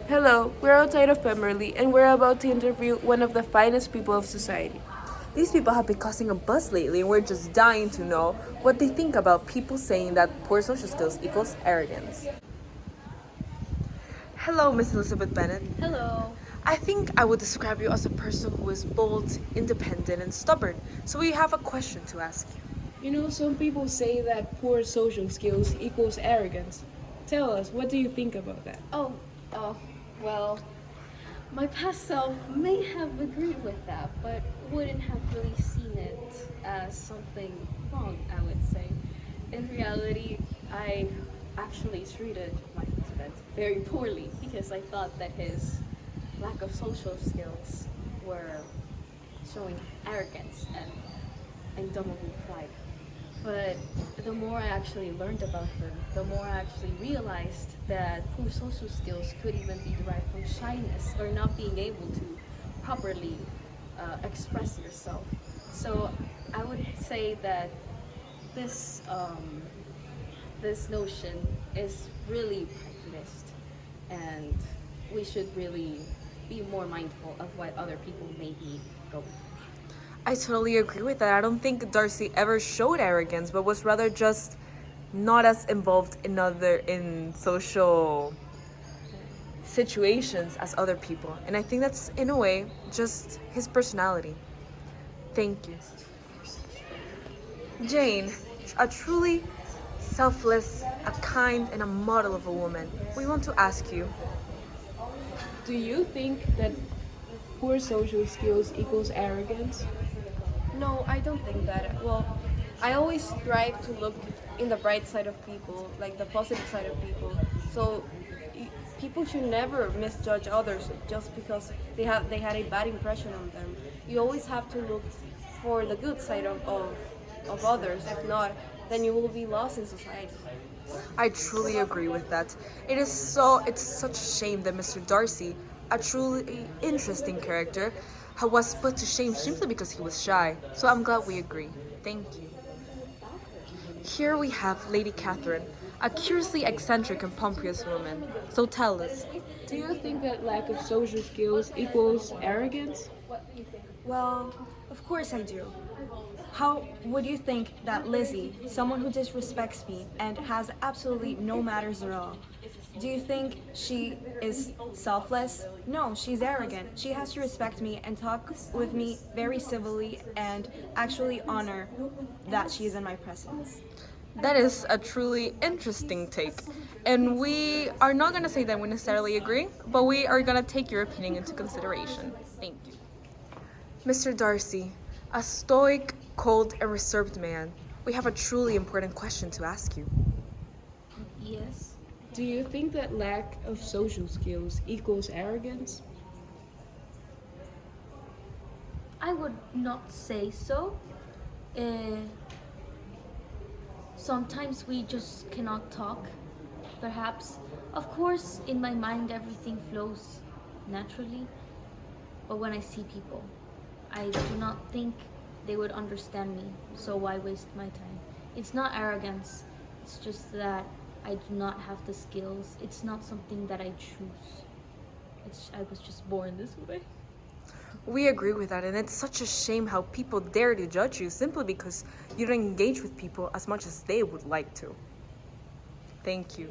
Hello, we're outside of Pemberley and we're about to interview one of the finest people of society. These people have been causing a buzz lately, and we're just dying to know what they think about people saying that poor social skills equals arrogance. Hello, Miss Elizabeth Bennett. Hello. I think I would describe you as a person who is bold, independent, and stubborn. So we have a question to ask you. You know, some people say that poor social skills equals arrogance. Tell us, what do you think about that? Oh, well, my past self may have agreed with that, but wouldn't have really seen it as something wrong, I would say. In reality, I actually treated my husband very poorly because I thought that his lack of social skills were showing arrogance and indomitable pride. But the more I actually learned about her, the more I actually realized that poor social skills could even be derived from shyness or not being able to properly express yourself. So I would say that this this notion is really missed, and we should really be more mindful of what other people may be going through. I totally agree with that. I don't think Darcy ever showed arrogance, but was rather just not as involved in social situations as other people. And I think that's in a way just his personality. Thank you. Jane, a truly selfless, a kind, and a model of a woman. We want to ask you, Do you think that poor social skills equals arrogance? No, I don't think that. Well, I always strive to look in the bright side of people, like the positive side of people. So people should never misjudge others just because they had a bad impression on them. You always have to look for the good side of others. If not, then you will be lost in society. I truly agree with that. It's such a shame that Mr. Darcy, a truly interesting character, was put to shame simply because he was shy. So I'm glad we agree. Thank you. Here we have Lady Catherine, a curiously eccentric and pompous woman. So tell us, Do you think that lack of social skills equals arrogance? Well, of course I do. How would you think that Lizzie, someone who disrespects me and has absolutely no manners at all, do you think she is selfless? No, she's arrogant. She has to respect me and talk with me very civilly and actually honor that she is in my presence. that is a truly interesting take. And we are not going to say that we necessarily agree, but we are going to take your opinion into consideration. Thank you. Mr. Darcy, a stoic, cold, and reserved man, we have a truly important question to ask you. Yes. Do you think that lack of social skills equals arrogance? I would not say so. Uh, Sometimes we just cannot talk, perhaps. Of course, in my mind, everything flows naturally, but when I see people, I do not think they would understand me, so why waste my time? It's not arrogance, it's just that I do not have the skills. It's not something that I choose. I was just born this way. We agree with that, and it's such a shame how people dare to judge you simply because you don't engage with people as much as they would like to. Thank you.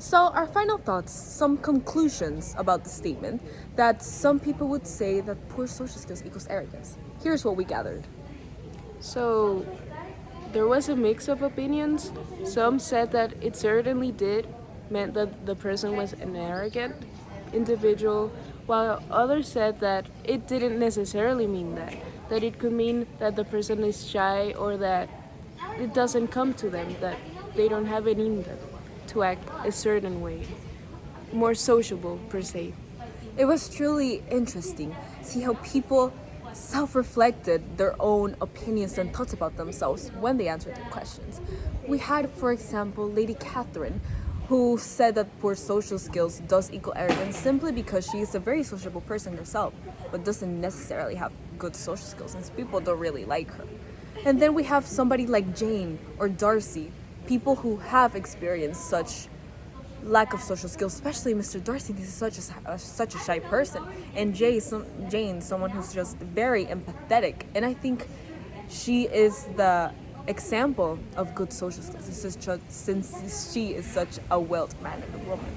So, our final thoughts, some conclusions about the statement that some people would say that poor social skills equals arrogance. Here's what we gathered. So, there was a mix of opinions. Some said that it certainly did, meant that the person was an arrogant individual, while others said that it didn't necessarily mean that it could mean that the person is shy or that it doesn't come to them, that they don't have it in them to act a certain way, more sociable per se. It was truly interesting. See how people self-reflected their own opinions and thoughts about themselves when they answered the questions. We had, for example, Lady Catherine, who said that poor social skills does equal arrogance simply because she is a very sociable person herself, but doesn't necessarily have good social skills since people don't really like her. And then we have somebody like Jane or Darcy, people who have experienced such lack of social skills, especially Mr. Darcy. He's such a shy person, and Jane, someone who's just very empathetic. And I think she is the example of good social skills, since she is such a well-mannered woman.